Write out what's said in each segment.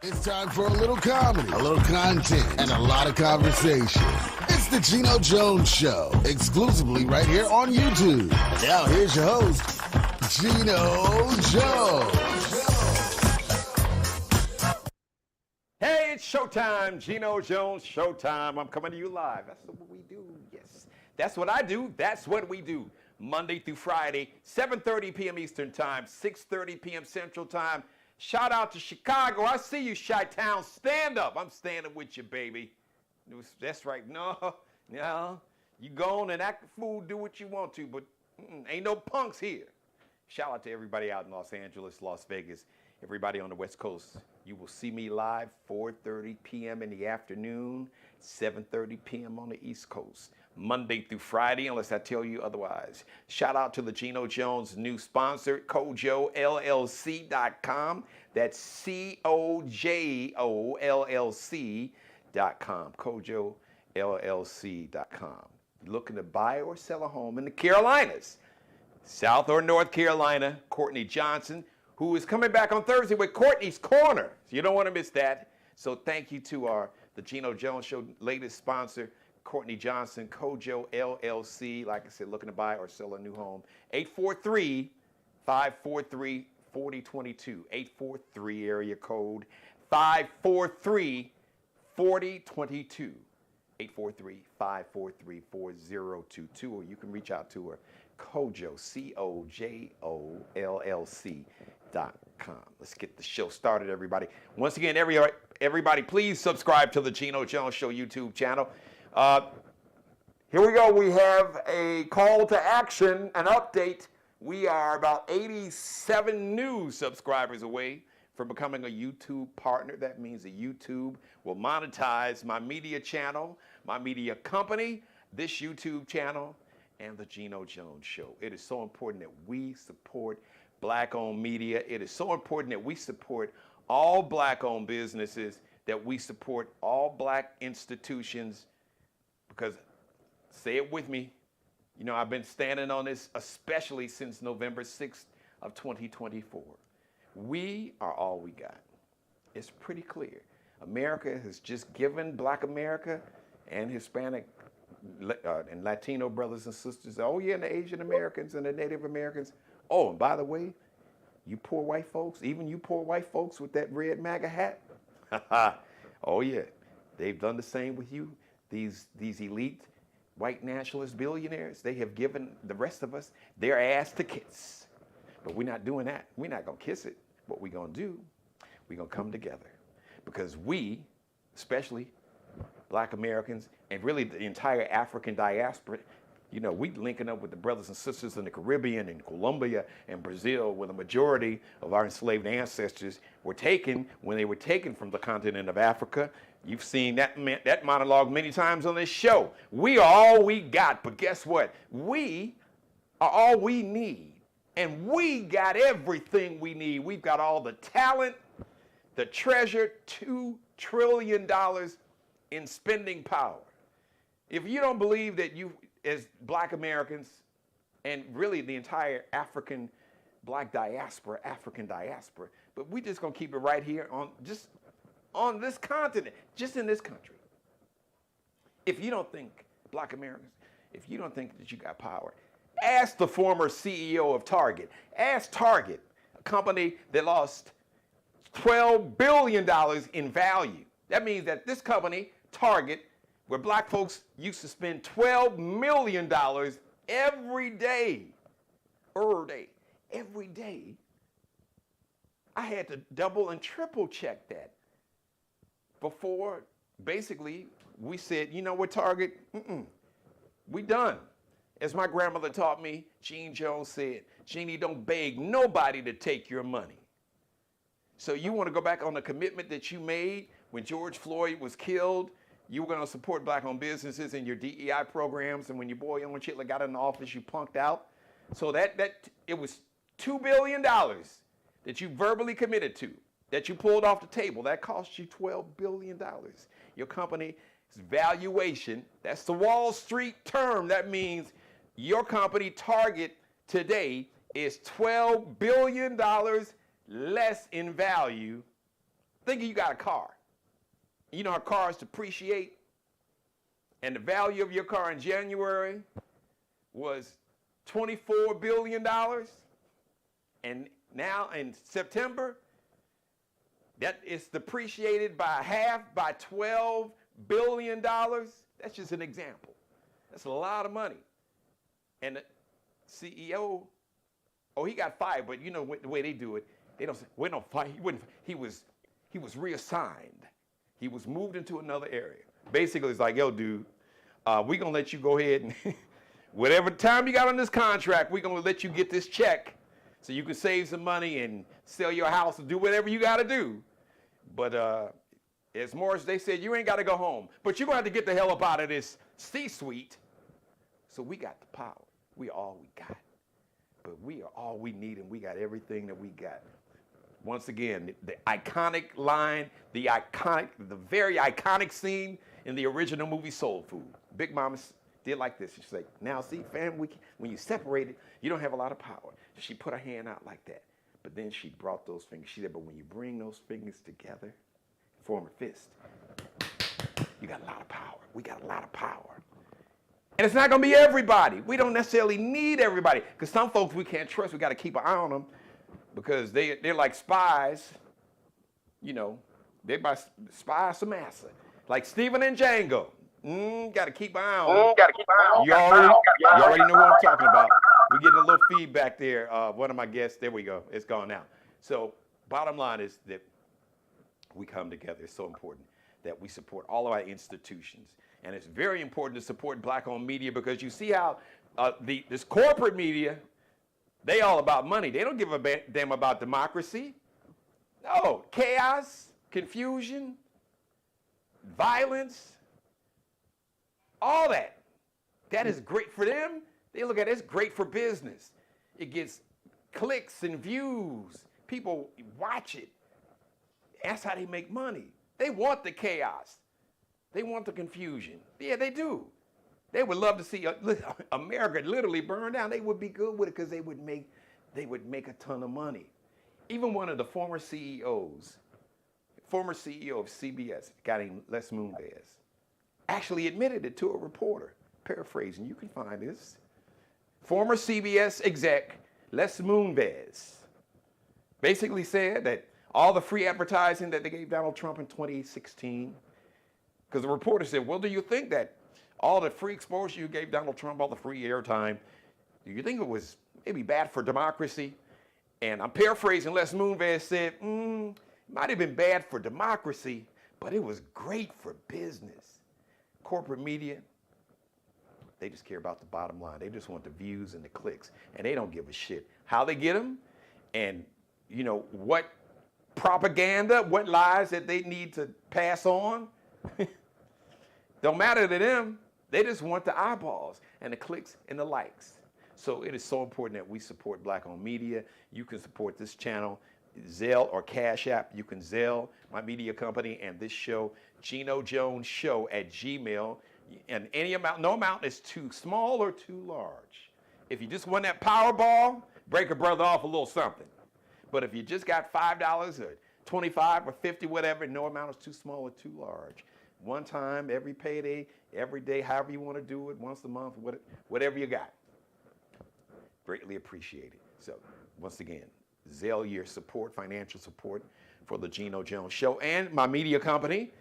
It's time for a little comedy, a little content, and a lot of conversation. It's the Geno Jones Show, exclusively right here on YouTube. Now here's your host, Geno Jones. Hey, it's showtime. Geno Jones, showtime. I'm coming to you live. That's what we do. Yes, that's what I do. That's what we do. Monday through Friday, 7:30 p.m. Eastern Time, 6:30 p.m. Central Time. Shout out to Chicago. I see you, Chi-Town. Stand up. I'm standing with you, baby. That's right. No. You go on and act the fool, do what you want to, but ain't no punks here. Shout out to everybody out in Los Angeles, Las Vegas, everybody on the West Coast. You will see me live 4:30 p.m. in the afternoon, 7:30 p.m. on the East Coast. Monday through Friday, unless I tell you otherwise. Shout out to the Geno Jones new sponsor, CojoLLC.com. That's CojoLLC.com. CojoLLC.com. Looking to buy or sell a home in the Carolinas, South or North Carolina, Courtney Johnson, who is coming back on Thursday with Courtney's Corner. So you don't want to miss that. So thank you to the Geno Jones Show latest sponsor, Courtney Johnson, Cojo LLC, like I said, looking to buy or sell a new home. 843-543-4022. 843 area code 543-4022. 843-543-4022. Or you can reach out to her, Cojo, CojoLLC.com. Let's get the show started, everybody. Once again, everybody, please subscribe to the Geno Jones Show YouTube channel. Here we go. We have a call to action, an update. We are about 87 new subscribers away from becoming a YouTube partner. That means that YouTube will monetize my media channel, my media company, this YouTube channel, and the Geno Jones Show. It is so important that we support Black-owned media. It is so important that we support all Black-owned businesses, that we support all Black institutions, because, say it with me, you know, I've been standing on this especially since November 6th of 2024. We are all we got. It's pretty clear. America has just given Black America and Hispanic and Latino brothers and sisters, oh yeah, and the Asian Americans and the Native Americans. Oh, and by the way, you poor white folks, even you poor white folks with that red MAGA hat, oh yeah, they've done the same with you. These elite white nationalist billionaires, they have given the rest of us their ass to kiss. But we're not doing that. We're not going to kiss it. What we're going to do, we're going to come together. Because we, especially Black Americans, and really the entire African diaspora, you know, we linking up with the brothers and sisters in the Caribbean and Colombia and Brazil, where the majority of our enslaved ancestors were taken when they were taken from the continent of Africa. You've seen that monologue many times on this show. We are all we got, but guess what? We are all we need. And we got everything we need. We've got all the talent, the treasure, $2 trillion in spending power. If you don't believe that you, as Black Americans, and really the entire African Black diaspora, but we're just gonna keep it right here on this continent, just in this country. If you don't think, Black Americans, if you don't think that you got power, ask the former CEO of Target. Ask Target, a company that lost $12 billion in value. That means that this company, Target, where Black folks used to spend $12 million every day, every day, I had to double and triple check that before basically we said, you know what, Target, we done. As my grandmother taught me, Gene Jones said, Jeannie, don't beg nobody to take your money. So you want to go back on the commitment that you made when George Floyd was killed? You were going to support Black-owned businesses in your DEI programs, and when your boy Owen Chitler got in the office, you punked out. So that it was $2 billion that you verbally committed to, that you pulled off the table. That cost you $12 billion. Your company's valuation, that's the Wall Street term. That means your company, Target, today is $12 billion less in value think you got a car. You know how cars depreciate? And the value of your car in January was $24 billion. And now in September, that is depreciated by half, by $12 billion. That's just an example. That's a lot of money. And the CEO, he got fired, but you know the way they do it, they don't say, we don't fire. He was reassigned. He was moved into another area. Basically, it's like, yo, dude, we're going to let you go ahead and whatever time you got on this contract, we're going to let you get this check so you can save some money and sell your house and do whatever you got to do. But as Morris, they said, you ain't got to go home. But you're going to have to get the hell up out of this C-suite. So we got the power. We are all we got. But we are all we need, and we got everything that we got. Once again, the iconic line, the very iconic scene in the original movie Soul Food. Big Mama did like this. She's like, now see, fam, when you separate it, you don't have a lot of power. She put her hand out like that. But then she brought those fingers. She said, but when you bring those fingers together, form a fist, you got a lot of power. We got a lot of power. And it's not going to be everybody. We don't necessarily need everybody. Because some folks we can't trust. We got to keep an eye on them because they're like spies. You know, they're by spies to massa. Like Stephen and Django. Got to keep an eye on them. You already know what I'm talking about. We're getting a little feedback there. One of my guests, there we go. It's gone now. So bottom line is that we come together. It's so important that we support all of our institutions. And it's very important to support black-owned media because you see how this corporate media, they all about money. They don't give a damn about democracy. No, chaos, confusion, violence, all that. That is great for them. They look at it, it's great for business. It gets clicks and views. People watch it. That's how they make money. They want the chaos. They want the confusion. Yeah, they do. They would love to see America literally burn down. They would be good with it because they would make a ton of money. Even one of the former CEOs, former CEO of CBS, a guy named Les Moonves, actually admitted it to a reporter. Paraphrasing, you can find this. Former CBS exec Les Moonves basically said that all the free advertising that they gave Donald Trump in 2016, because the reporter said, well, do you think that all the free exposure you gave Donald Trump, all the free airtime, do you think it was maybe bad for democracy? And I'm paraphrasing, Les Moonves said, it might have been bad for democracy, but it was great for business. Corporate media, they just care about the bottom line. They just want the views and the clicks, and they don't give a shit how they get them and, you know, what propaganda, what lies that they need to pass on. Don't matter to them. They just want the eyeballs and the clicks and the likes. So it is so important that we support black-owned media. You can support this channel, Zelle or Cash App. You can Zelle my media company and this show, Geno Jones Show at Gmail. And any amount, no amount is too small or too large. If you just won that Powerball, break a brother off a little something. But if you just got $5 or $25 or $50, whatever, no amount is too small or too large. One time, every payday, every day, however you want to do it, once a month, whatever you got. Greatly appreciated. So once again, Zelle your support, financial support for the Geno Jones Show and my media company.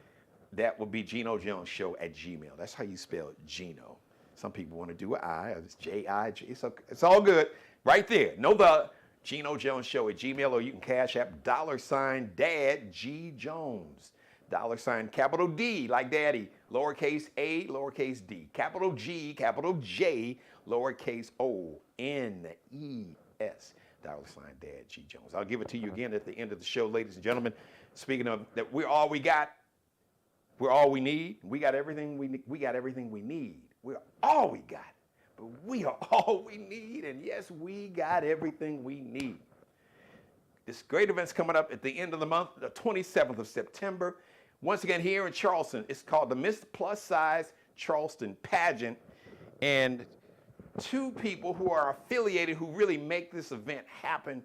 That would be Geno Jones Show at Gmail. That's how you spell Geno. Some people want to do an I, it's J-I-G. It's all good. Right there. Know the Geno Jones Show at Gmail, or you can Cash App $Dad G Jones. $ capital D like Daddy, lowercase a, lowercase d, capital G, capital J, lowercase O, N-E-S. $Dad G Jones. I'll give it to you again at the end of the show, ladies and gentlemen. Speaking of that, we're all we got. We're all we need. We got everything we need. We got everything we need. We're all we got. But we are all we need. And yes, we got everything we need. This great event's coming up at the end of the month, the 27th of September. Once again, here in Charleston, it's called the Miss Plus Size Charleston Pageant. And two people who are affiliated who really make this event happen.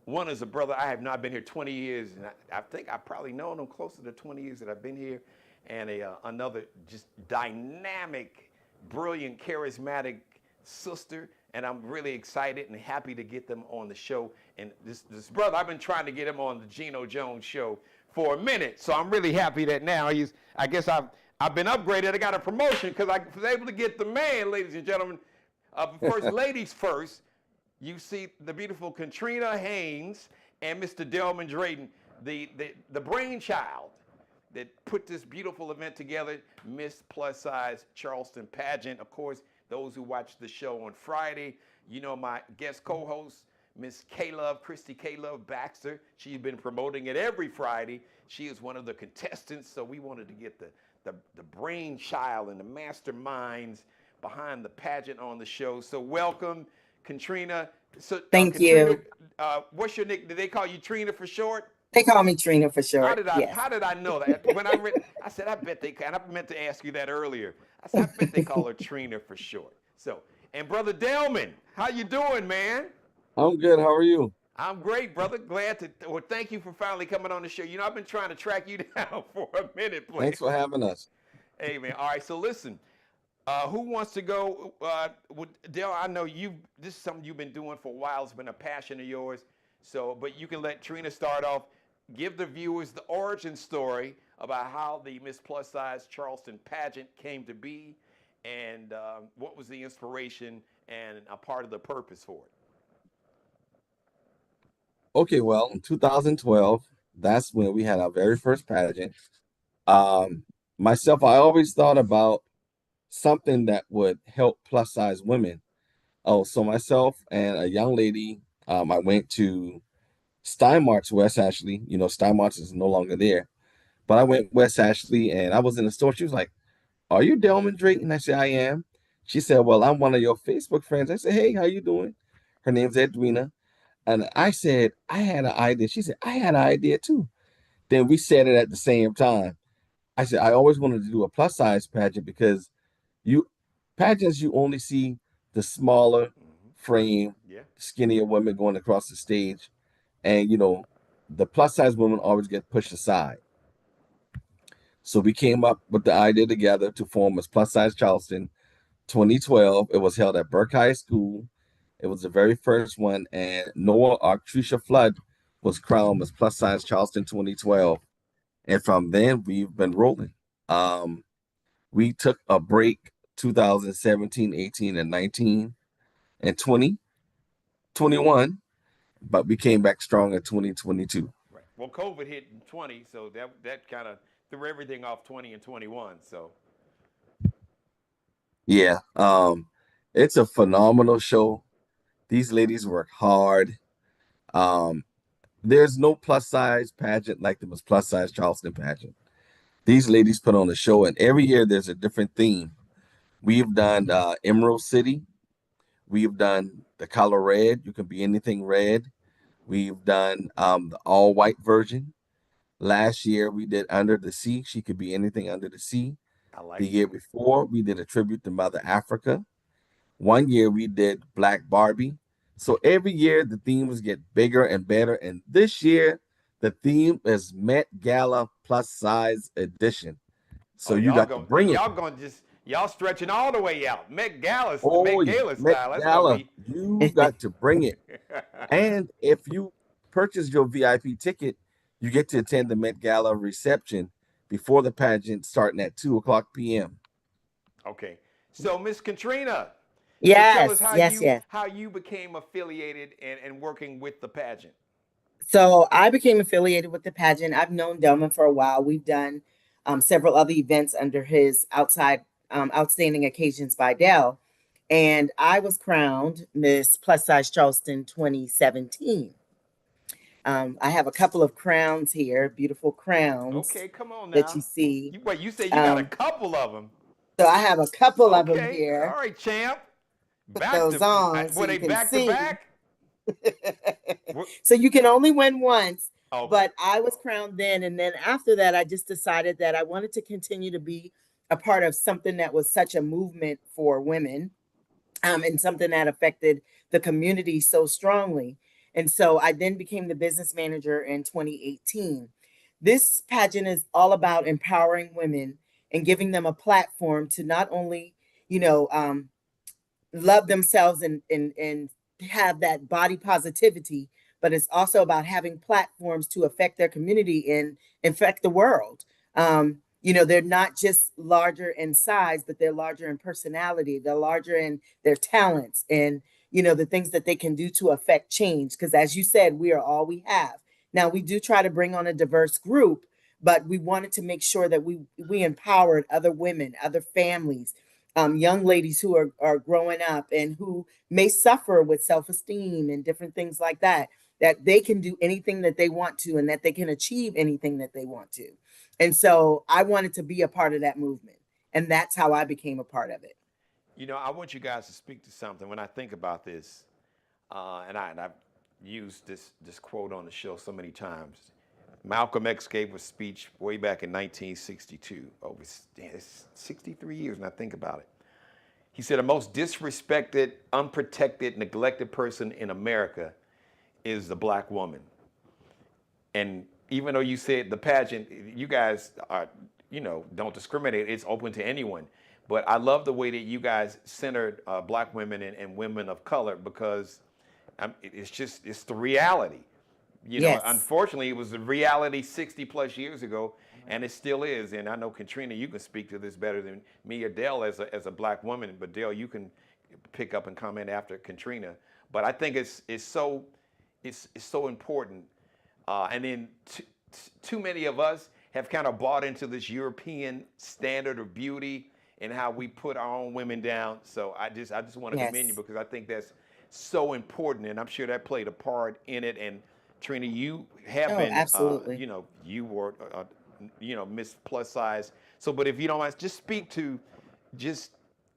One is a brother. I have not been here 20 years, and I think I've probably known him closer to 20 years that I've been here. And another just dynamic, brilliant, charismatic sister. And I'm really excited and happy to get them on the show. And this brother, I've been trying to get him on the Geno Jones show for a minute. So I'm really happy that now I guess I've been upgraded. I got a promotion because I was able to get the man, ladies and gentlemen. First, ladies first. You see the beautiful Katrina Haynes and Mr. Delman Drayton, the brainchild that put this beautiful event together, Miss Plus Size Charleston Pageant. Of course, those who watched the show on Friday, you know my guest co-host, Miss Christy K-Love Baxter. She's been promoting it every Friday. She is one of the contestants, so we wanted to get the brainchild and the masterminds behind the pageant on the show. So welcome, Katrina. So, Thank Katrina, you. What's your nick? Did they call you Trina for short? They call me Trina for short. How did I know that? When I read, I said, I bet they can. I meant to ask you that earlier. I said, I bet they call her Trina for short. So, and Brother Delman, how you doing, man? I'm good. How are you? I'm great, brother. Glad to. Well, thank you for finally coming on the show. You know, I've been trying to track you down for a minute, please. Thanks for having us. Hey, man. All right. So listen, who wants to go? Del, I know this is something you've been doing for a while. It's been a passion of yours. So, but you can let Trina start off. Give the viewers the origin story about how the Miss Plus Size Charleston Pageant came to be, and what was the inspiration and a part of the purpose for it. Okay, well, in 2012, that's when we had our very first pageant. Myself, I always thought about something that would help plus size women. Oh, so myself and a young lady, I went to Steinmart's West Ashley. You know, Steinmart's is no longer there. But I went West Ashley and I was in the store. She was like, "Are you Delman Drayton?" I said, "I am." She said, "Well, I'm one of your Facebook friends." I said, "Hey, how you doing?" Her name's Edwina. And I said, I had an idea. She said, I had an idea too. Then we said it at the same time. I said, I always wanted to do a plus size pageant because pageants, you only see the smaller frame, skinnier women going across the stage. And, you know, the plus size women always get pushed aside. So we came up with the idea together to form as Plus Size Charleston 2012. It was held at Burke High School. It was the very first one, and Noah Arctricia Flood was crowned as Plus Size Charleston 2012. And from then, we've been rolling. We took a break 2017, 18, and 19, and 20, 21, but we came back strong in 2022. Right. Well, COVID hit in 20, so that kind of threw everything off 20 and 21. So, yeah, it's a phenomenal show. These ladies work hard. There's no plus size pageant like the Miss Plus Size Charleston pageant. These ladies put on a show, and every year there's a different theme. We've done Emerald City. We've done the color red. You can be anything red. We've done the all white version. Last year we did Under the Sea. She could be anything under the sea. The year before we did a tribute to Mother Africa. One year we did Black Barbie. So every year the themes get bigger and better. And this year the theme is Met Gala Plus Size Edition. So you got to bring it. Y'all stretching all the way out. Met Gala style. Met Gala. You got to bring it. And if you purchase your VIP ticket, you get to attend the Met Gala reception before the pageant starting at 2:00 p.m. Okay. So Miss Katrina. Yes, tell us how you became affiliated and working with the pageant. So I became affiliated with the pageant. I've known Delman for a while. We've done several other events under his Outstanding Occasions by Del. And I was crowned Miss Plus Size Charleston 2017. I have a couple of crowns here, beautiful crowns. Okay, come on now. That you see. You say you got a couple of them. So I have a couple of them here. All right, champ. Put those on so were they you can back see. to back? So you can only win once. Okay. But I was crowned then. And then after that, I just decided that I wanted to continue to be a part of something that was such a movement for women, and something that affected the community so strongly. And so I then became the business manager in 2018. This pageant is all about empowering women and giving them a platform to not only, you know, love themselves and have that body positivity, but it's also about having platforms to affect their community and affect the world. They're not just larger in size, but they're larger in personality. They're larger in their talents and, the things that they can do to affect change. Because as you said, we are all we have. Now, we do try to bring on a diverse group, but we wanted to make sure that we empowered other women, other families, young ladies who are growing up and who may suffer with self-esteem and different things like that, that they can do anything that they want to and that they can achieve anything that they want to. And so I wanted to be a part of that movement. And that's how I became a part of it. I want you guys to speak to something. When I think about this, and I've used this quote on the show so many times. Malcolm X gave a speech way back in 1962. It's 63 years, and I think about it. He said, the most disrespected, unprotected, neglected person in America is the black woman. And even though you said the pageant, you guys are, don't discriminate. It's open to anyone. But I love the way that you guys centered black women and women of color, because it's the reality. Yes. Unfortunately, it was the reality 60 plus years ago, and it still is. And I know, Katrina, you can speak to this better than me or Dale as a black woman, but Dale, you can pick up and comment after Katrina. But I think it's so important. And then too many of us have kind of bought into this European standard of beauty and how we put our own women down. So I just want to commend you, because I think that's so important, and I'm sure that played a part in it. And Trina, you have been, absolutely. You were, Miss Plus Size. So, but if you don't mind, just speak to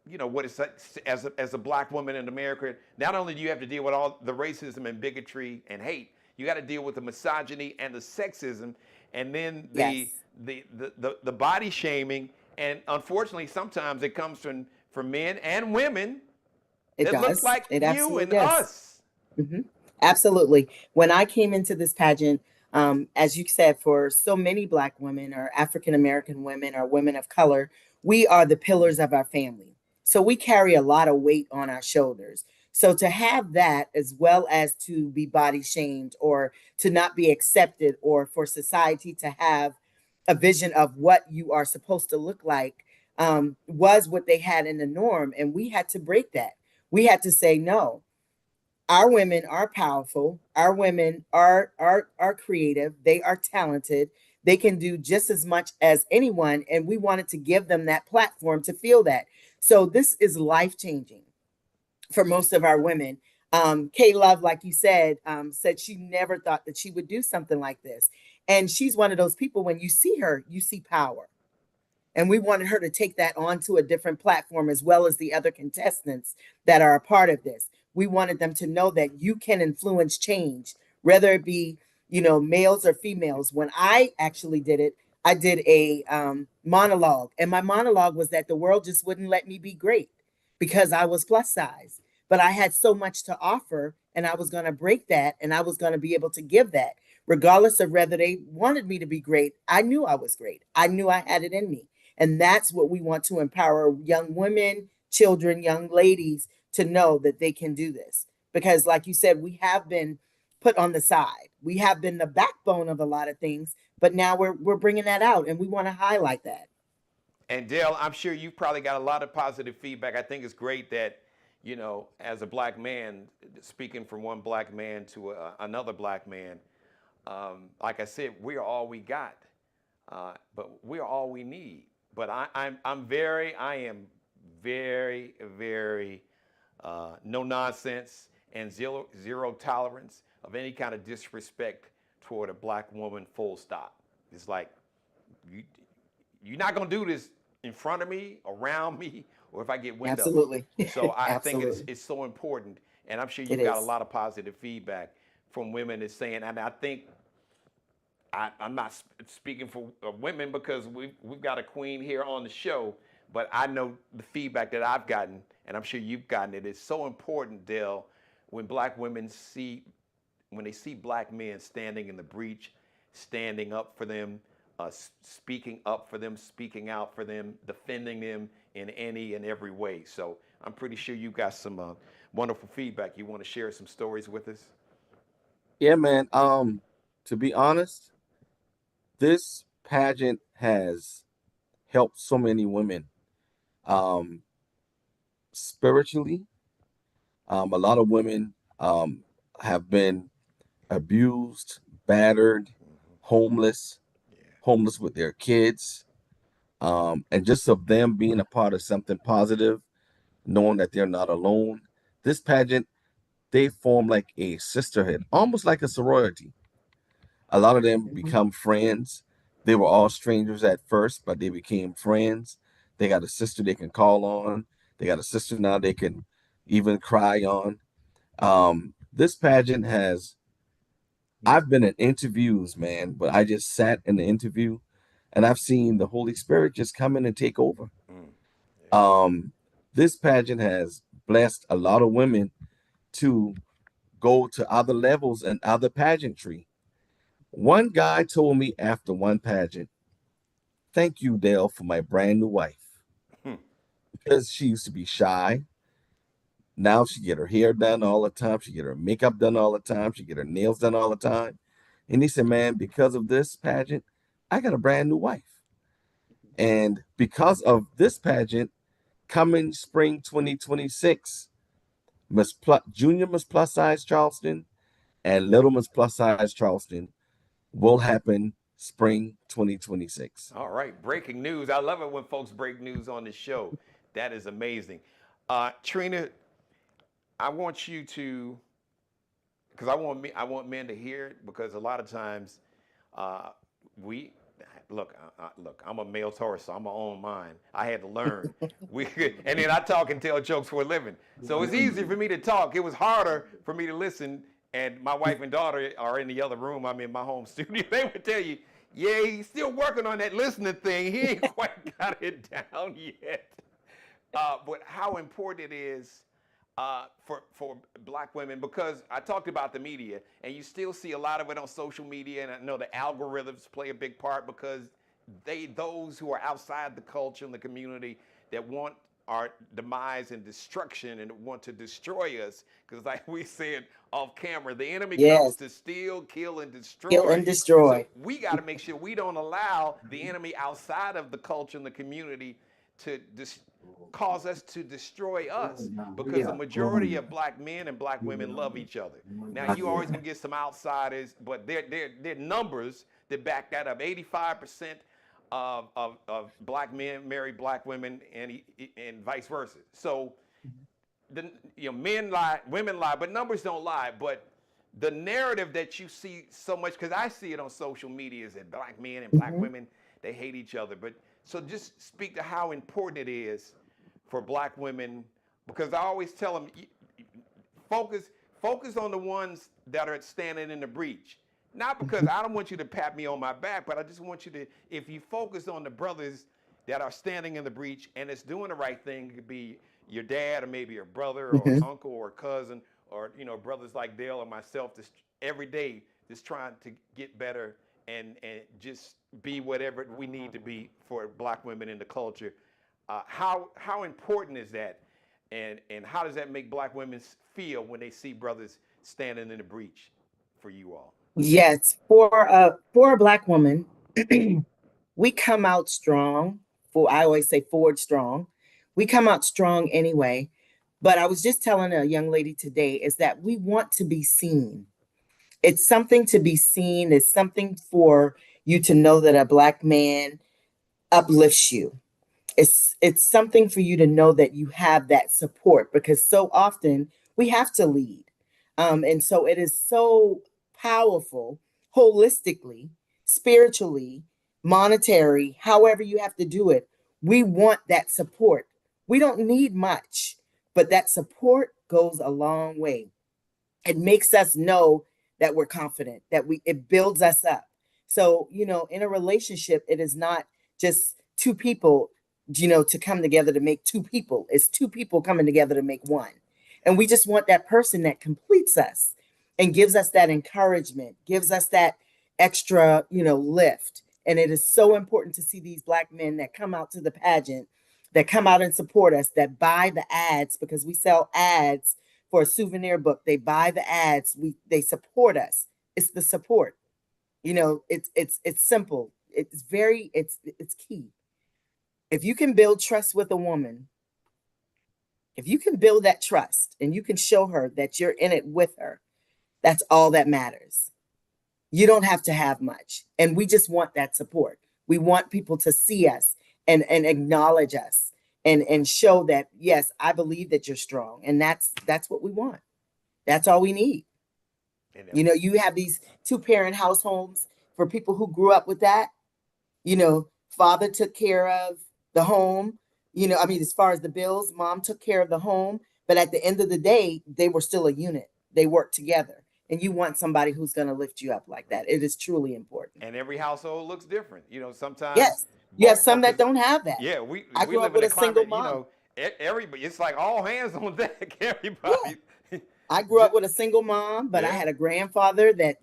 what it's like as a black woman in America. Not only do you have to deal with all the racism and bigotry and hate, you got to deal with the misogyny and the sexism, and then the body shaming. And unfortunately, sometimes it comes from men and women that look like you and us. Mm-hmm. Absolutely. When I came into this pageant, as you said, for so many black women or African American women or women of color, we are the pillars of our family. So we carry a lot of weight on our shoulders. So to have that, as well as to be body shamed or to not be accepted, or for society to have a vision of what you are supposed to look like, was what they had in the norm. And we had to break that. We had to say, no, our women are powerful. Our women are creative. They are talented. They can do just as much as anyone. And we wanted to give them that platform to feel that. So this is life-changing for most of our women. Kay Love, like you said she never thought that she would do something like this. And she's one of those people, when you see her, you see power. And we wanted her to take that onto a different platform, as well as the other contestants that are a part of this. We wanted them to know that you can influence change, whether it be, males or females. When I actually did it, I did a monologue. And my monologue was that the world just wouldn't let me be great because I was plus size. But I had so much to offer, and I was going to break that, and I was going to be able to give that, regardless of whether they wanted me to be great. I knew I was great. I knew I had it in me. And that's what we want to empower young women, children, young ladies to know, that they can do this. Because like you said, we have been put on the side. We have been the backbone of a lot of things, but now we're bringing that out, and we want to highlight that. And Dale, I'm sure you've probably got a lot of positive feedback. I think it's great that, as a black man, speaking from one black man to another black man, like I said, we're all we got, but we're all we need. But I am very, very no nonsense and zero tolerance of any kind of disrespect toward a black woman, full stop. It's like, you're not going to do this in front of me, around me, or if I get wind Absolutely. of it. So I Absolutely. think it's so important. And I'm sure you've got a lot of positive feedback from women that's saying, and I think, I'm not speaking for women because we've got a queen here on the show, but I know the feedback that I've gotten, and I'm sure you've gotten it. It's so important, Dale, when black women see when they see black men standing in the breach, standing up for them, speaking up for them, speaking out for them, defending them in any and every way. So I'm pretty sure you got some wonderful feedback. You want to share some stories with us? Yeah, man. To be honest, this pageant has helped so many women um spiritually. A lot of women have been abused, battered, homeless, homeless with their kids. And just of them being a part of something positive, knowing that they're not alone. This pageant, they form like a sisterhood, almost like a sorority. A lot of them Mhm. become friends. They were all strangers at first, but they became friends. They got a sister they can call on. They got a sister now they can even cry on. This pageant has, I've been in interviews, man, but I just sat in the interview and I've seen the Holy Spirit just come in and take over. Mm. Um, this pageant has blessed a lot of women to go to other levels and other pageantry. One guy told me after one pageant, "Thank you, Dale, for my brand new wife." Hmm. Because she used to be shy. Now she get her hair done all the time. She get her makeup done all the time. She get her nails done all the time. And he said, "Man, because of this pageant, I got a brand new wife." And because of this pageant, coming spring 2026, Junior Miss Plus Size Charleston and Little Miss Plus Size Charleston will happen spring 2026. All right, breaking news. I love it when folks break news on the show. That is amazing. Trina, I want you to, because I want men to hear it, because a lot of times, uh, we, look. I'm a male Taurus, so I'm my own mind. I had to learn. We, and then I talk and tell jokes for a living, so it's easy for me to talk. It was harder for me to listen. And my wife and daughter are in the other room. I'm in my home studio. They would tell you, yeah, he's still working on that listening thing. He ain't quite got it down yet. But how important it is for black women, because I talked about the media, and you still see a lot of it on social media, and I know the algorithms play a big part, because those who are outside the culture and the community that want our demise and destruction and want to destroy us, because like we said off camera, the enemy comes Yes. to steal, kill, and Kill destroy. and So destroy. we got to make sure we don't allow the enemy outside of the culture and the community to cause us to destroy us, because the majority of black men and black women love each other. Now you always gonna get some outsiders, but they're numbers that back that up. 85% of black men marry black women, and vice versa. So men lie, women lie, but numbers don't lie. But the narrative that you see so much, because I see it on social media, is that black men and black Mhm. women, they hate each other. But so just speak to how important it is for black women, because I always tell them, focus focus on the ones that are standing in the breach. Not because I don't want you to pat me on my back, but I just want you to, if you focus on the brothers that are standing in the breach and it's doing the right thing, it could be your dad or maybe your brother or Mhm. uncle or cousin, or brothers like Dale or myself, just every day just trying to get better and just be whatever we need to be for black women in the culture. How important is that, and how does that make black women feel when they see brothers standing in the breach for you all? Yes, for a black woman, we come out strong. For I always say forward strong. We come out strong anyway. But I was just telling a young lady today is that we want to be seen. It's something to be seen. It's something for you to know that a black man uplifts you. It's something for you to know that you have that support, because so often we have to lead. And so it is so powerful holistically, spiritually, monetary, however you have to do it. We want that support. We don't need much, but that support goes a long way. It makes us know that we're confident, that it builds us up. So, in a relationship, it is not just two people, to come together to make two people. It's two people coming together to make one. And we just want that person that completes us. and gives us that encouragement, gives us that extra, lift. And it is so important to see these Black men that come out to the pageant, that come out and support us, that buy the ads, because we sell ads for a souvenir book. They buy the ads. They support us. It's the support. It's simple. It's key. If you can build trust with a woman, if you can build that trust and you can show her that you're in it with her, that's all that matters. You don't have to have much. And we just want that support. We want people to see us and acknowledge us and show that, yes, I believe that you're strong. And that's what we want. That's all we need. You have these 2-parent households for people who grew up with that. Father took care of the home, as far as the bills, mom took care of the home. But at the end of the day, they were still a unit. They worked together. And you want somebody who's going to lift you up like that. It is truly important. And every household looks different. Sometimes. Yes. You have some that don't have that. Yeah, I grew up with a single mom. Everybody, it's like all hands on deck. Everybody. Yeah. I grew up with a single mom, but I had a grandfather that,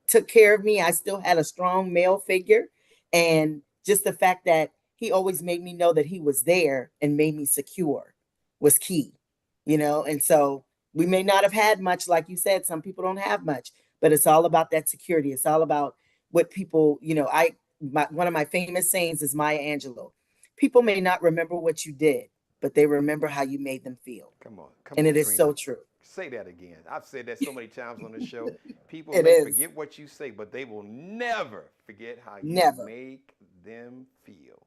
took care of me. I still had a strong male figure. And just the fact that he always made me know that he was there and made me secure was key, and so we may not have had much, like you said, some people don't have much, but it's all about that security. It's all about what people, one of my famous sayings is Maya Angelou. People may not remember what you did, but they remember how you made them feel. Come on. And it is so true. Say that again. I've said that so many times on the show. People may forget what you say, but they will never forget how you make them feel.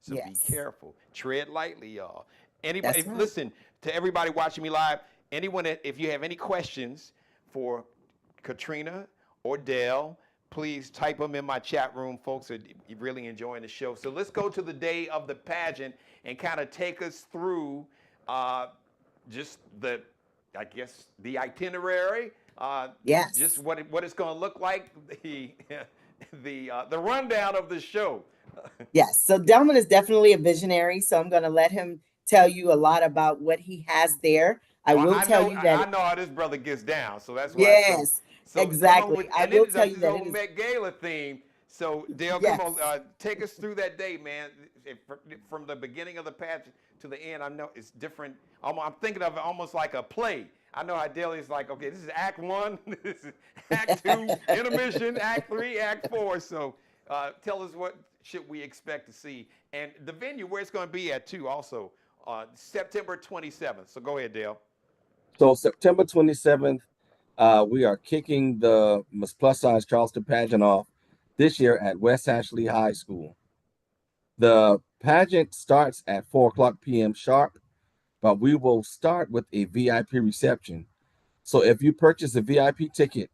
So be careful. Tread lightly, y'all. Anybody, listen to everybody watching me live. Anyone, if you have any questions for Katrina or Dale, please type them in my chat room. Folks are really enjoying the show. So let's go to the day of the pageant and kind of take us through just the itinerary. Just what it's going to look like. The rundown of the show. Yes. So Delman is definitely a visionary. So I'm going to let him tell you a lot about what he has there. I will tell you that I know how this brother gets down, so that's why. Yes, exactly. I will tell you that it is Met Gala theme. So Dale, come on, take us through that day, man. From the beginning of the pageant to the end. I know it's different. I'm thinking of it almost like a play. I know how Dale is like, okay, this is Act 1, this is Act 2, intermission, Act 3, Act 4. So tell us what should we expect to see, and the venue where it's going to be at too. Also, September 27th. So go ahead, Dale. So September 27th, we are kicking the Miss Plus Size Charleston Pageant off this year at West Ashley High School. The pageant starts at 4:00 p.m. sharp, but we will start with a VIP reception. So if you purchase a VIP ticket,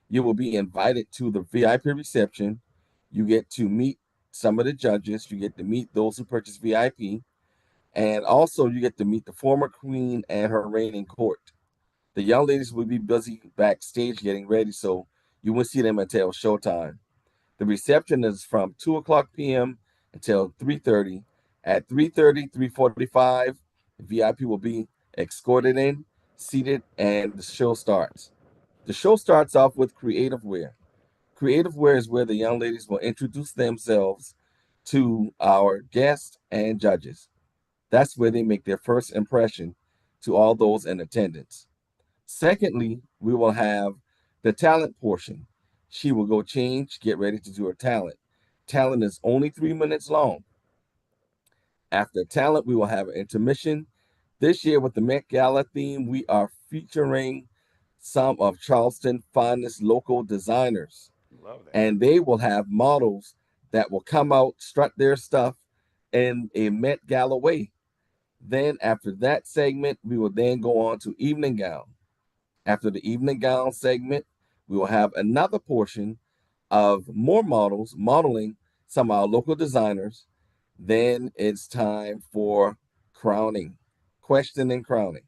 you will be invited to the VIP reception. You get to meet some of the judges. You get to meet those who purchase VIP. And also you get to meet the former queen and her reigning court. The young ladies will be busy backstage getting ready, so you won't see them until showtime. The reception is from 2:00 p.m. until 3:30. At 3:30, 3:45, the VIP will be escorted in, seated, and the show starts. The show starts off with creative wear. Creative wear is where the young ladies will introduce themselves to our guests and judges. That's where they make their first impression to all those in attendance. Secondly, we will have the talent portion. She will go change, get ready to do her talent. Talent is only 3 minutes long. After talent, we will have an intermission. This year with the Met Gala theme, we are featuring some of Charleston's finest local designers. Love that. And they will have models that will come out, strut their stuff in a Met Gala way. Then after that segment, we will then go on to evening gown. After the evening gown segment, we will have another portion of more models modeling some of our local designers. Then it's time for crowning, question and crowning.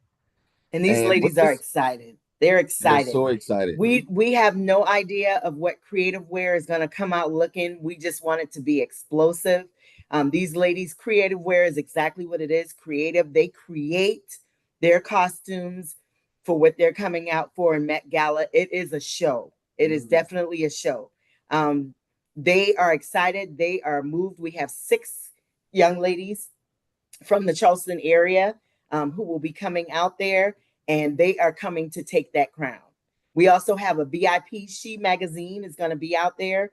And these ladies are excited. They're excited. They're so excited. We have no idea of what creative wear is going to come out looking. We just want it to be explosive. These ladies' creative wear is exactly what it is, creative. They create their costumes for what they're coming out for in Met Gala. It is a show. It is definitely a show. They are excited. They are moved. We have 6 young ladies from the Charleston area who will be coming out there, and they are coming to take that crown. We also have a VIP. She magazine is going to be out there.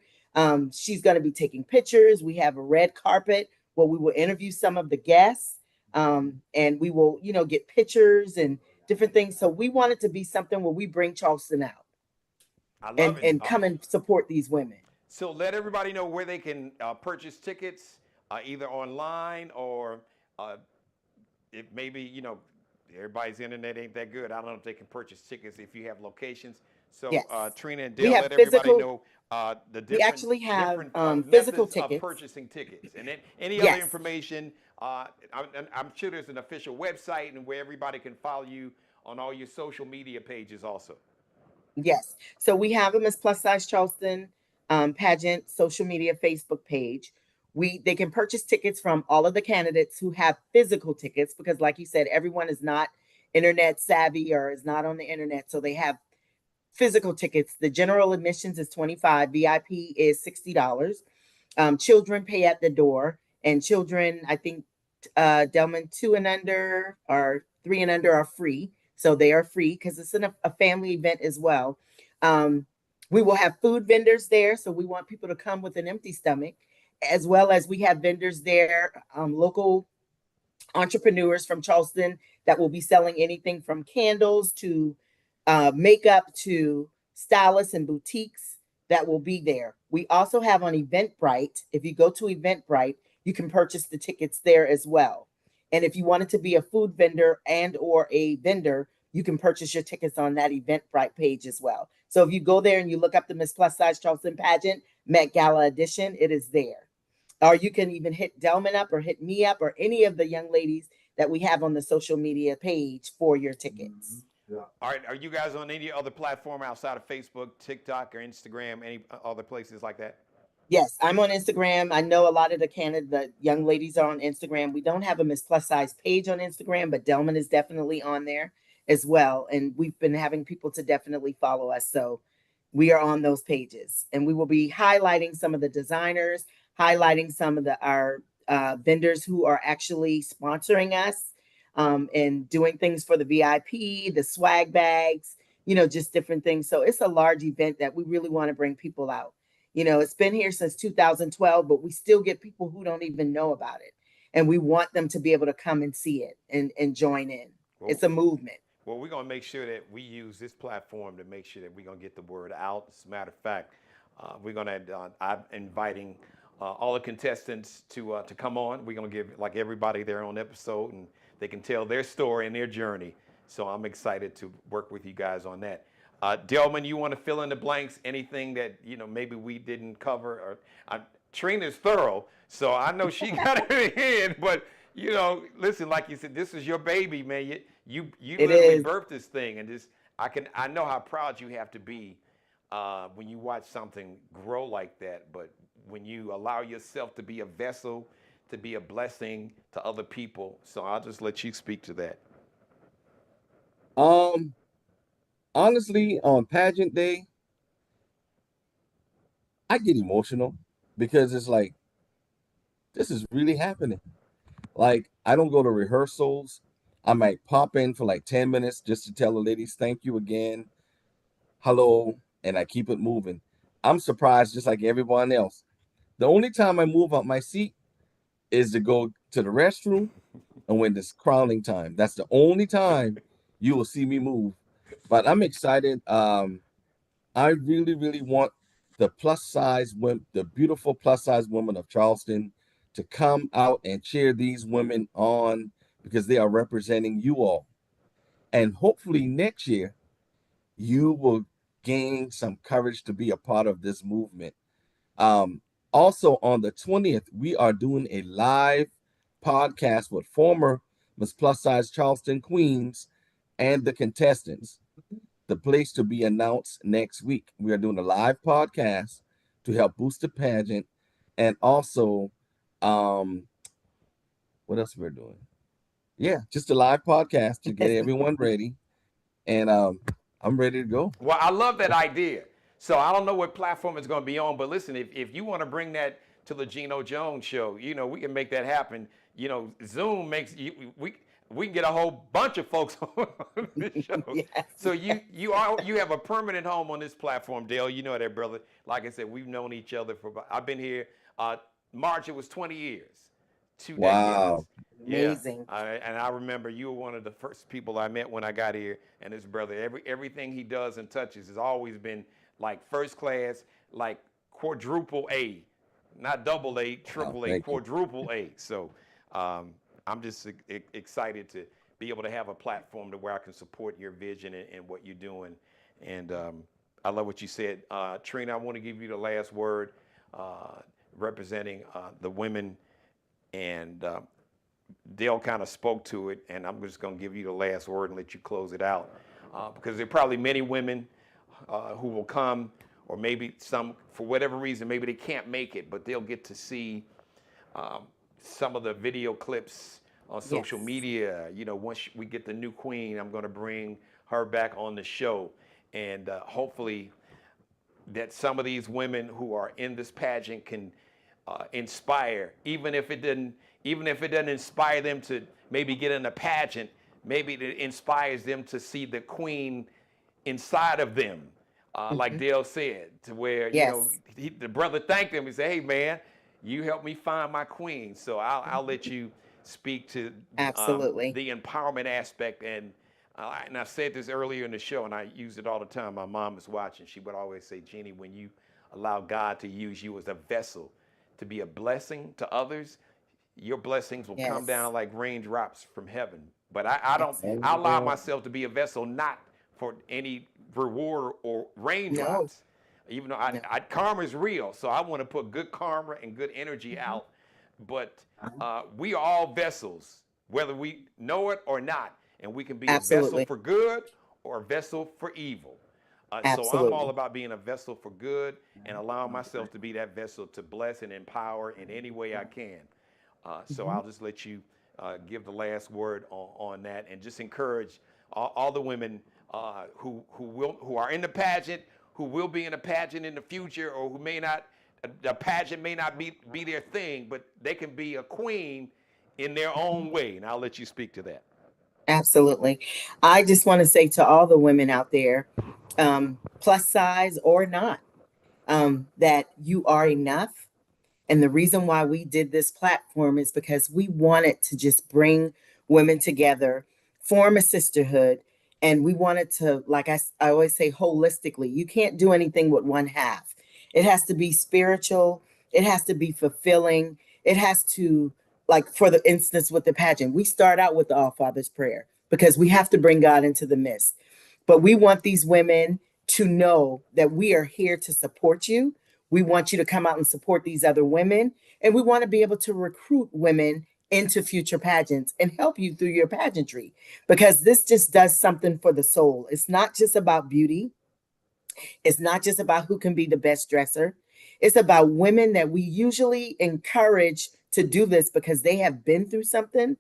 She's going to be taking pictures. We have a red carpet where we will interview some of the guests, and we will, get pictures and different things. So we want it to be something where we bring Charleston out I love it. and come and support these women. So let everybody know where they can purchase tickets, either online or it maybe, everybody's internet ain't that good. I don't know if they can purchase tickets if you have locations. So Yes. Trina and We Dale, have let everybody physical- know the different, We actually have different physical methods of tickets. purchasing tickets. And then any Yes. other information, I'm sure there's an official website and where everybody can follow you on all your social media pages also. Yes. So we have a Miss Plus Size Charleston pageant social media Facebook page. They can purchase tickets from all of the candidates who have physical tickets, because like you said, everyone is not internet savvy or is not on the internet. So they have physical tickets. The general admissions is $25, VIP is $60. Children pay at the door, and children, I think Delman 2 and under or 3 and under are free. So they are free because it's a family event as well. We will have food vendors there. So we want people to come with an empty stomach, as well as we have vendors there, local entrepreneurs from Charleston that will be selling anything from candles to makeup to stylists and boutiques that will be there. We also have on Eventbrite. If you go to Eventbrite, you can purchase the tickets there as well. And if you wanted to be a food vendor and or a vendor, you can purchase your tickets on that Eventbrite page as well. So if you go there and you look up the Miss Plus Size Charleston Pageant Met Gala Edition, it is there. Or you can even hit Delman up or hit me up or any of the young ladies that we have on the social media page for your tickets. Yeah. All right. Are you guys on any other platform outside of Facebook, TikTok, or Instagram, any other places like that? Yes, I'm on Instagram. I know a lot of the young ladies are on Instagram. We don't have a Miss Plus Size page on Instagram, but Delman is definitely on there as well. And we've been having people to definitely follow us. So we are on those pages, and we will be highlighting some of the designers, highlighting some of our vendors who are actually sponsoring us and doing things for the VIP, the swag bags, just different things. So it's a large event that we really want to bring people out. It's been here since 2012, but we still get people who don't even know about it. And we want them to be able to come and see it and join in. Well, it's a movement. Well, we're going to make sure that we use this platform to make sure that we're going to get the word out. As a matter of fact, we're going to, I'm inviting all the contestants to come on. We're going to give like everybody their own episode, and they can tell their story and their journey. So I'm excited to work with you guys on that. Delman, you want to fill in the blanks? Anything that maybe we didn't cover? Or Trina's thorough, so I know she got it in. But listen, like you said, this is your baby, man. You literally birthed this thing, and I know how proud you have to be when you watch something grow like that. But when you allow yourself to be a vessel, to be a blessing to other people, so I'll just let you speak to that. Honestly, on pageant day, I get emotional because it's like, this is really happening. Like, I don't go to rehearsals. I might pop in for like 10 minutes just to tell the ladies, thank you again. Hello. And I keep it moving. I'm surprised just like everyone else. The only time I move out my seat is to go to the restroom and when it's crowning time. That's the only time you will see me move. But I'm excited. I really, really want the beautiful plus size women of Charleston to come out and cheer these women on because they are representing you all. And hopefully next year, you will gain some courage to be a part of this movement. Also on the 20th, we are doing a live podcast with former Miss Plus Size Charleston Queens and the contestants. The place to be announced next week. We are doing a live podcast to help boost the pageant, and also, what else we're doing? Yeah, just a live podcast to get everyone ready. and I'm ready to go. Well, I love that idea. So I don't know what platform it's going to be on, but listen, if you want to bring that to the Geno Jones show, we can make that happen. Zoom makes we can get a whole bunch of folks on the show. Yes. So you have a permanent home on this platform, Dale. You know that, brother. Like I said, we've known each other I've been here. March, it was 20 years. 2 decades. Wow. Amazing. Yeah. And I remember you were one of the first people I met when I got here. And his brother, everything he does and touches has always been like first class, like quadruple A, not double A, triple A, quadruple A. So I'm just excited to be able to have a platform to where I can support your vision and what you're doing. And I love what you said. Trina, I want to give you the last word representing the women. And Dale kind of spoke to it, and I'm just going to give you the last word and let you close it out. Because there are probably many women who will come, or maybe some, for whatever reason, maybe they can't make it, but they'll get to see some of the video clips on social media. Once we get the new queen, I'm going to bring her back on the show. And hopefully that some of these women who are in this pageant can inspire, even if it doesn't inspire them to maybe get in a pageant, maybe it inspires them to see the queen inside of them, like Dale said, to where the brother thanked him and said, "Hey man, you helped me find my queen." So I'll let you speak to absolutely the empowerment aspect. And I said this earlier in the show, and I use it all the time. My mom is watching. She would always say, "Jeannie, when you allow God to use you as a vessel to be a blessing to others, your blessings will come down like raindrops from heaven." But I allow myself to be a vessel not for any reward or raindrops. No. Even though karma is real, so I want to put good karma and good energy out. But we are all vessels, whether we know it or not, and we can be a vessel for good or a vessel for evil. So I'm all about being a vessel for good and allowing myself to be that vessel to bless and empower in any way I can. So I'll just let you give the last word on that, and just encourage all the women who are in the pageant, who will be in a pageant in the future, or who may not. The pageant may not be their thing, but they can be a queen in their own way. And I'll let you speak to that. Absolutely. I just want to say to all the women out there, plus size or not, that you are enough. And the reason why we did this platform is because we wanted to just bring women together, form a sisterhood. And we wanted to, like I always say, holistically. You can't do anything with one half. It has to be spiritual. It has to be fulfilling. It has to, like for the instance with the pageant, we start out with the All Father's Prayer because we have to bring God into the midst. But we want these women to know that we are here to support you. We want you to come out and support these other women. And we want to be able to recruit women into future pageants and help you through your pageantry, because this just does something for the soul. It's not just about beauty. It's not just about who can be the best dresser. It's about women that we usually encourage to do this because they have been through something,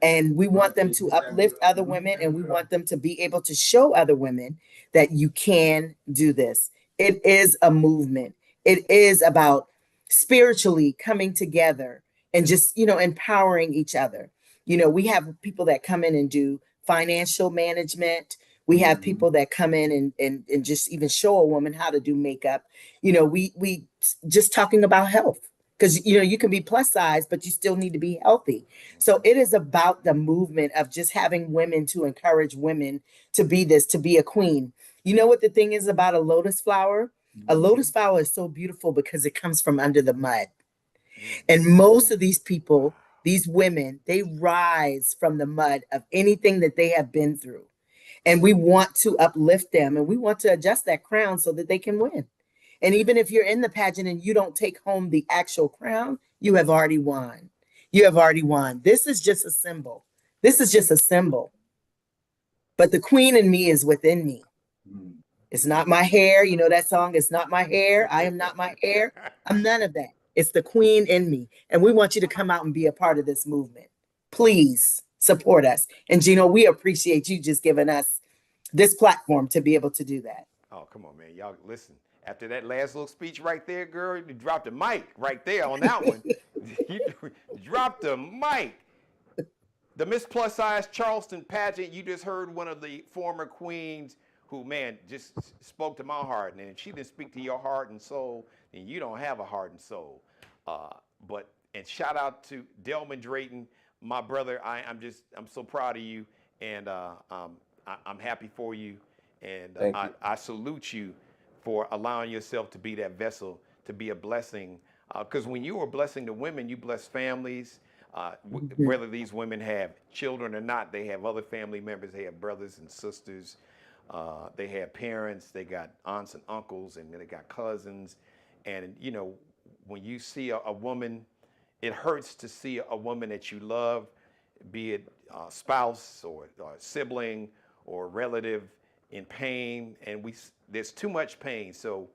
and we want them to uplift other women, and we want them to be able to show other women that you can do this. It is a movement. It is about spiritually coming together and just, empowering each other. We have people that come in and do financial management. We have people that come in and just even show a woman how to do makeup. We just talking about health, because, you can be plus size, but you still need to be healthy. So it is about the movement of just having women to encourage women to be this, to be a queen. You know what the thing is about a lotus flower? A lotus flower is so beautiful because it comes from under the mud. And most of these people, these women, they rise from the mud of anything that they have been through. And we want to uplift them, and we want to adjust that crown so that they can win. And even if you're in the pageant and you don't take home the actual crown, you have already won. You have already won. This is just a symbol. This is just a symbol. But the queen in me is within me. It's not my hair. You know that song, It's Not My Hair. I am not my hair. I'm none of that. It's the queen in me. And we want you to come out and be a part of this movement. Please support us. And Geno, we appreciate you just giving us this platform to be able to do that. Oh, come on, man. Y'all listen. After that last little speech right there, girl, you dropped the mic right there on that one. You dropped the mic. The Miss Plus Size Charleston Pageant, you just heard one of the former queens who, man, just spoke to my heart. And if she didn't speak to your heart and soul, then you don't have a heart and soul. And shout out to Delman Drayton, my brother. I'm so proud of you, and I'm happy for you. And I salute you for allowing yourself to be that vessel, to be a blessing. Because when you are blessing the women, you bless families. Whether these women have children or not, they have other family members. They have brothers and sisters. They have parents. They got aunts and uncles, and they got cousins. And, you know, when you see a woman, it hurts to see a woman that you love, be it a spouse or a sibling or relative, in pain, and there's too much pain. So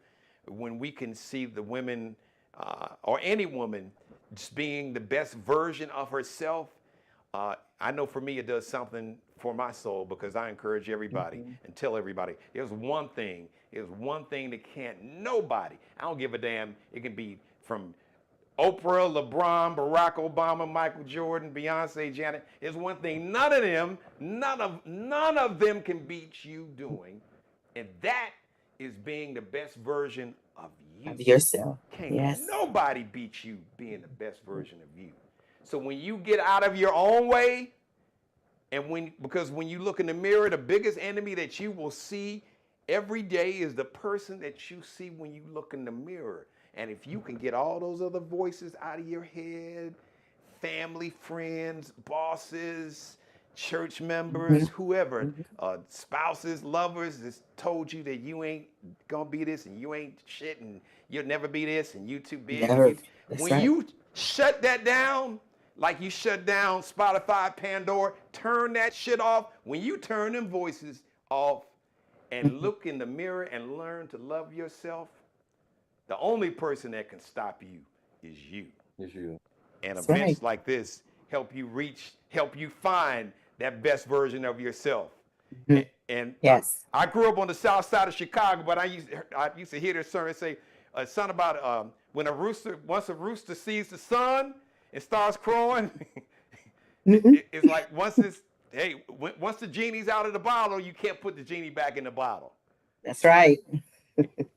when we can see the women or any woman just being the best version of herself, I know for me it does something for my soul, because I encourage everybody and tell everybody there's one thing that can't nobody, I don't give a damn, it can be from Oprah, LeBron, Barack Obama, Michael Jordan, Beyonce, Janet. There's one thing none of them can beat you doing, and that is being the best version of you. Of yourself. Can't Yes. nobody beat you being the best version of you. So when you get out of your own way, and because when you look in the mirror, the biggest enemy that you will see every day is the person that you see when you look in the mirror. And if you can get all those other voices out of your head, family, friends, bosses, church members, whoever, spouses, lovers, that's told you that you ain't gonna be this and you ain't shit and you'll never be this and you too big. Never. When you shut that down, like you shut down Spotify, Pandora, turn that shit off. When you turn them voices off and look in the mirror and learn to love yourself, the only person that can stop you is you. Is you. And That's events right. like this help you find that best version of yourself. And Yes. I grew up on the south side of Chicago, but I used to hear this sermon say something about once a rooster sees the sun and starts crowing, it's like once the genie's out of the bottle, you can't put the genie back in the bottle. That's right.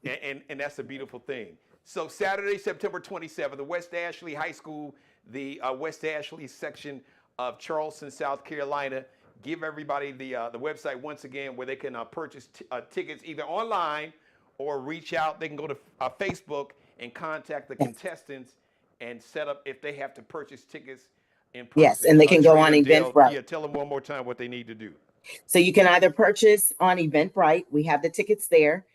And that's a beautiful thing. So Saturday, September 27th, the West Ashley High School, the West Ashley section of Charleston, South Carolina, give everybody the website once again where they can purchase tickets either online or reach out. They can go to Facebook and contact the contestants and set up if they have to purchase tickets in person. Yes, and they can go on Eventbrite. Yeah, tell them one more time what they need to do. So you can either purchase on Eventbrite. We have the tickets there.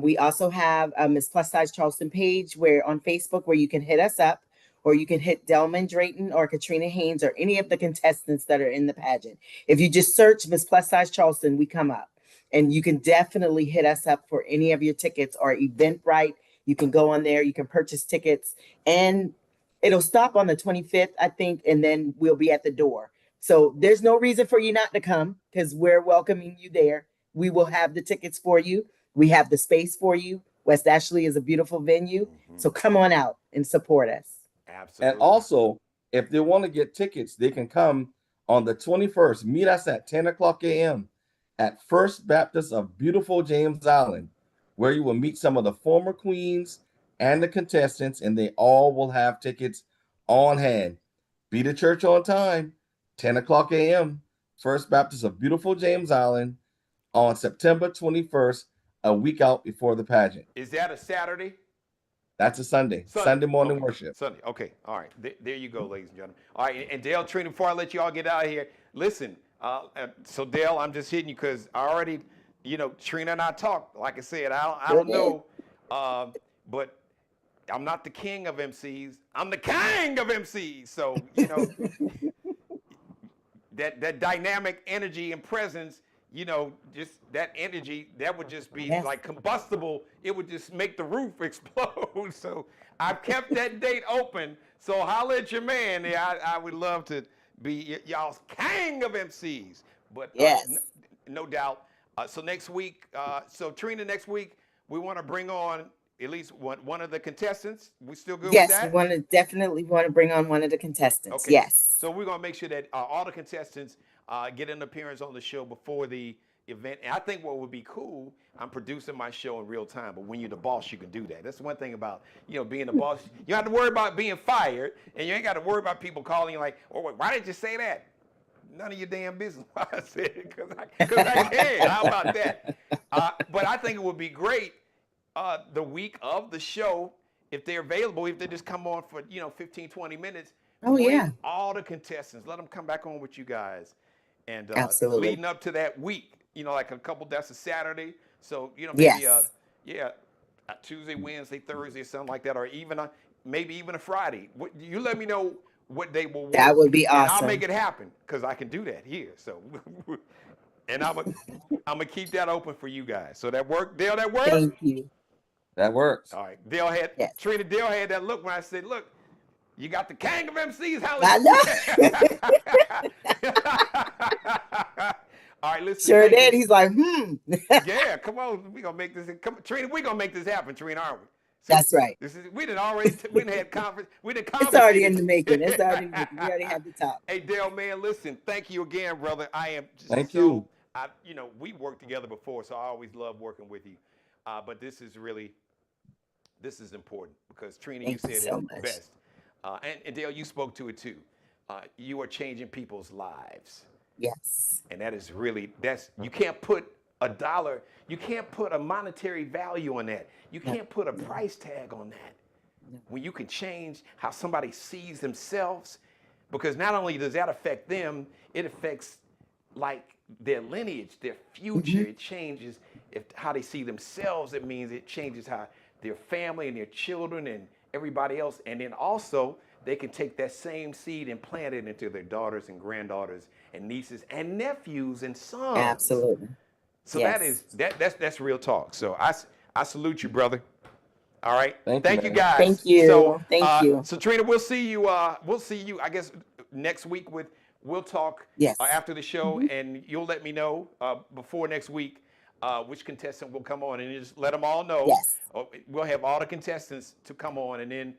We also have a Miss Plus Size Charleston page on Facebook where you can hit us up, or you can hit Delman Drayton or Katrina Haynes or any of the contestants that are in the pageant. If you just search Miss Plus Size Charleston, we come up. And you can definitely hit us up for any of your tickets or Eventbrite. You can go on there, you can purchase tickets, and it'll stop on the 25th, I think, and then we'll be at the door. So there's no reason for you not to come, because we're welcoming you there. We will have the tickets for you. We have the space for you. West Ashley is a beautiful venue. So come on out and support us. Absolutely. And also, if they want to get tickets, they can come on the 21st. Meet us at 10 o'clock a.m. at First Baptist of beautiful James Island, where you will meet some of the former queens and the contestants, and they all will have tickets on hand. Be to church on time, 10 o'clock a.m., First Baptist of beautiful James Island on September 21st, a week out before the pageant. Is that a Saturday? That's a Sunday. Sunday morning worship. Sunday. Okay. All right. There you go, ladies and gentlemen. All right. And Dale, Trina, before I let you all get out of here, listen. So Dale, I'm just hitting you because I already, Trina and I talked. Like I said, I don't know, but I'm not the king of MCs. I'm the king of MCs. So that dynamic energy and presence. Just that energy, that would just be like combustible. It would just make the roof explode. So I've kept that date open. So holler at your man. I would love to be y'all's king of MCs. But yes, no doubt, So next week, so Trina, next week we want to bring on at least one of the contestants. We still good with Yes, we that? definitely want to bring on one of the contestants. Okay. Yes. So we're gonna make sure that all the contestants get an appearance on the show before the event. And I think what would be cool, I'm producing my show in real time, but when you're the boss, you can do that. That's one thing about being the boss. You don't have to worry about being fired, and you ain't got to worry about people calling you like, "Oh, why did you say that?" None of your damn business why I said it, because I can. How about that? But I think it would be great the week of the show, if they're available, if they just come on for 15, 20 minutes. Oh, Bring yeah. all the contestants. Let them come back on with you guys. And Absolutely. leading up to that week, like that's a Saturday. So, maybe, Yes. a Tuesday, Wednesday, Thursday, something like that, or even maybe even a Friday. You let me know what day will work. That would be And I'll awesome. make it happen, because I can do that here. So, and I'm gonna keep that open for you guys. So that work, Dale, that work? Thank you. That works. All right. Dale had Yes. Trina Dale had that look when I said, "Look, you got the king of MCs." I Hallelujah. All right, listen. Sure thank did. you. He's like, Yeah, come on. We're gonna make this. Trina, we're gonna make this happen, Trina, aren't we? So That's right. we didn't already we didn't had conference. We didn't It's already in conversated. the making. It's already in the making. We already had the talk. Hey, Dale, man, listen. Thank you again, brother. I am just Thank you. we worked together before, so I always love working with you. But this is important, because Trina, you Thank you said so it much. best. And Dale, you spoke to it too. You are changing people's lives. Yes. And that is really, you can't put a dollar, you can't put a monetary value on that. You can't put a price tag on that. When you can change how somebody sees themselves, because not only does that affect them, it affects like their lineage, their future. It changes how they see themselves. It means it changes how their family and their children and everybody else. And then also they can take that same seed and plant it into their daughters and granddaughters and nieces and nephews and sons. Absolutely. So Yes. that's real talk. So I salute you, brother. All right. Thank you, you man. guys. Thank you. So, Thank you. So Trina, we'll see you. I guess next week we'll talk Yes. after the show, and you'll let me know before next week which contestant will come on, and you just let them all know. Yes. We'll have all the contestants to come on, and then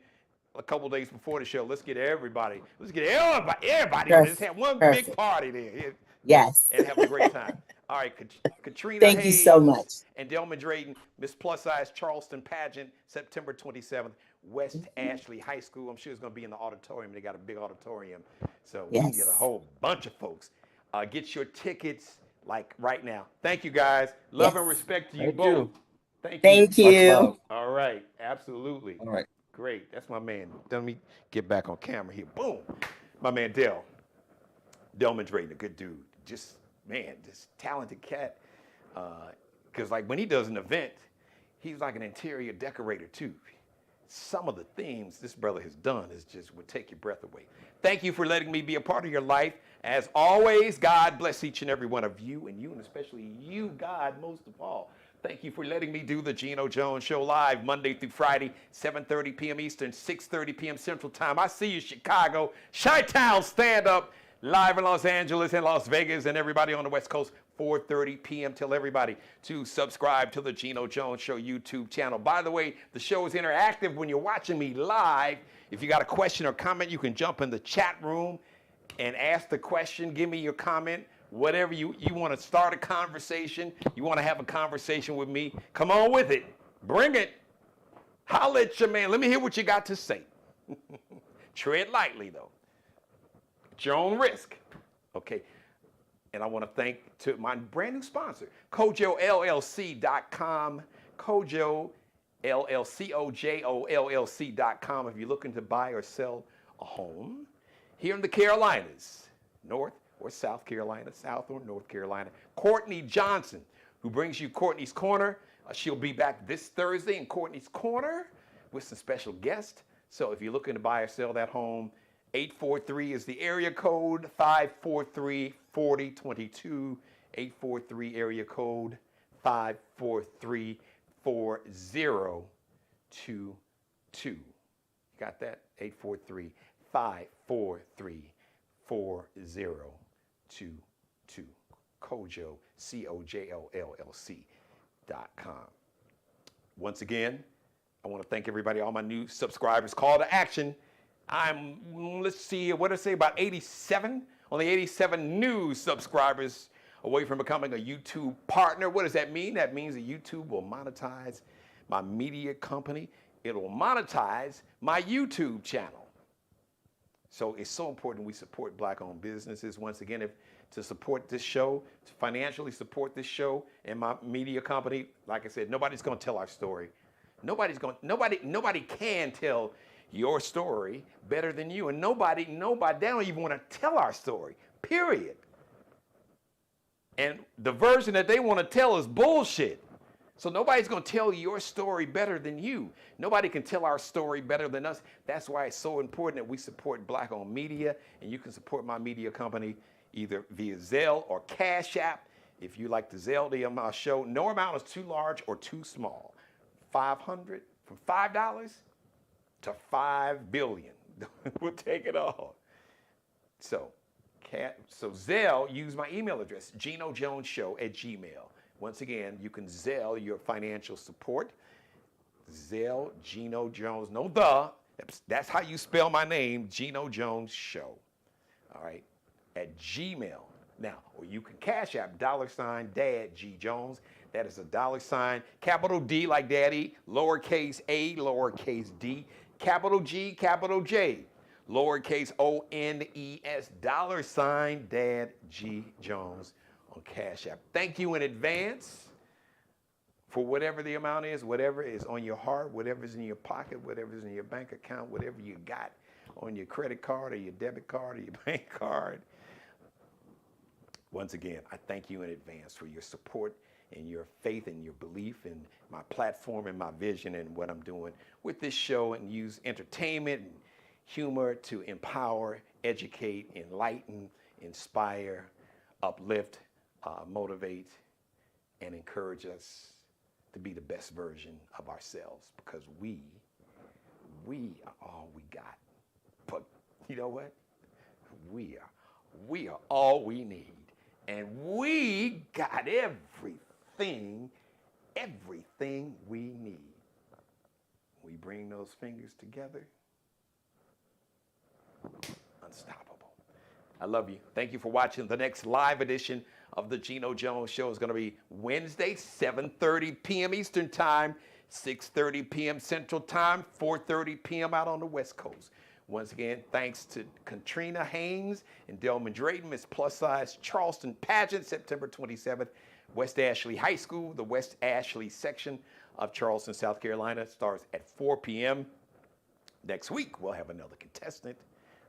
a couple days before the show, let's get everybody. Everybody. Let's have one big party there. Yes. And have a great time. All right, Katrina Thank Hayes you so much. and Delma Drayton, Miss Plus Size Charleston Pageant, September 27th, West Ashley High School. I'm sure it's going to be in the auditorium. They got a big auditorium, so we can get a whole bunch of folks. Get your tickets like right now. Thank you, guys. Love and respect to you Thank both. you. Thank you. Thank you. Much love. All right, absolutely. All right. Great. That's my man. Let me get back on camera here. Boom. My man Delman Drayton, a good dude. Just talented cat. Because like when he does an event, he's like an interior decorator too. Some of the themes this brother has done would take your breath away. Thank you for letting me be a part of your life. As always, God bless each and every one of you, and especially you, God, most of all. Thank you for letting me do the Geno Jones Show live Monday through Friday, 7:30 p.m. Eastern, 6:30 p.m. Central Time. I see you, Chicago. Chi-Town, stand up. Live in Los Angeles and Las Vegas, and everybody on the West Coast, 4:30 p.m. Tell everybody to subscribe to the Geno Jones Show YouTube channel. By the way, the show is interactive when you're watching me live. If you got a question or comment, you can jump in the chat room and ask the question. Give me your comment. Whatever you want to start a conversation, you want to have a conversation with me, come on with it. Bring it. Holla at your man. Let me hear what you got to say. Tread lightly, though. At your own risk. Okay. And I want to thank to my brand new sponsor, KojoLLC.com. Kojo, LLC.com. If you're looking to buy or sell a home here in the Carolinas, North or South Carolina, South or North Carolina. Courtney Johnson, who brings you Courtney's Corner. She'll be back this Thursday in Courtney's Corner with some special guests. So if you're looking to buy or sell that home, 843 is the area code, 543-4022, 843 area code, 543-4022. You got that? 843-543-4022. Kojo, COJOLLC.com. Once again, I want to thank everybody, all my new subscribers. Call to action. Let's see, what did I say, about 87? Only 87 new subscribers away from becoming a YouTube partner. What does that mean? That means that YouTube will monetize my media company. It'll monetize my YouTube channel. So it's so important we support Black-owned businesses. Once again, to support this show, to financially support this show and my media company, like I said, nobody's going to tell our story. Nobody can tell your story better than you, and nobody, they don't even want to tell our story. Period. And the version that they want to tell is bullshit. So nobody's going to tell your story better than you. Nobody can tell our story better than us. That's why it's so important that we support Black-owned media, and you can support my media company either via Zelle or Cash App. If you like the Zelle to my show, no amount is too large or too small. $500, from $5 to $5 billion. We'll take it all. So Zelle, use my email address, GenoJonesShow@gmail. Once again, you can Zelle your financial support. Zelle, Geno Jones, that's how you spell my name, Geno Jones Show. All right, at Gmail. Now, or you can Cash App $Dad G Jones. That is $, capital D like Daddy, lowercase a, lowercase d, capital G, capital J, lowercase ONES, $Dad G Jones on Cash App. Thank you in advance for whatever the amount is, whatever is on your heart, whatever is in your pocket, whatever is in your bank account, whatever you got on your credit card or your debit card or your bank card. Once again, I thank you in advance for your support and your faith and your belief in my platform and my vision and what I'm doing with this show, and use entertainment and humor to empower, educate, enlighten, inspire, uplift, motivate, and encourage us to be the best version of ourselves, because we are all we got. But you know what? We are all we need. And we got everything we need. We bring those fingers together. Unstoppable. I love you. Thank you for watching. The next live edition of the Geno Jones Show is going to be Wednesday, 7:30 p.m. Eastern Time, 6:30 p.m. Central Time, 4:30 p.m. out on the West Coast. Once again, thanks to Katrina Haynes and Delman Drayton, Miss Plus Size Charleston Pageant, September 27th, West Ashley High School, the West Ashley section of Charleston, South Carolina, starts at 4 p.m. Next week, we'll have another contestant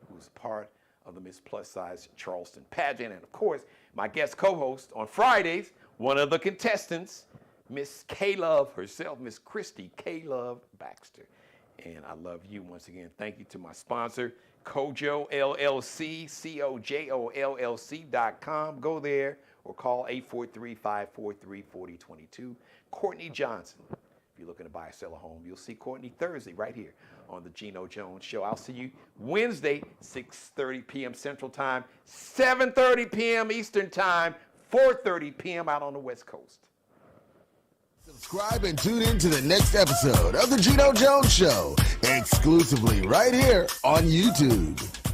who's part of the Miss Plus Size Charleston Pageant. And of course, my guest co-host on Fridays, one of the contestants, Miss K-Love herself, Miss Christy K-Love Baxter. And I love you. Once again, thank you to my sponsor, Kojo LLC, COJOLLC.com. Go there or call 843-543-4022. Courtney Johnson. If you're looking to buy or sell a home, you'll see Courtney Thursday right here on the Geno Jones Show. I'll see you Wednesday, 6:30 p.m. Central Time, 7:30 p.m. Eastern Time, 4:30 p.m. out on the West Coast. Subscribe and tune in to the next episode of the Geno Jones Show, exclusively right here on YouTube.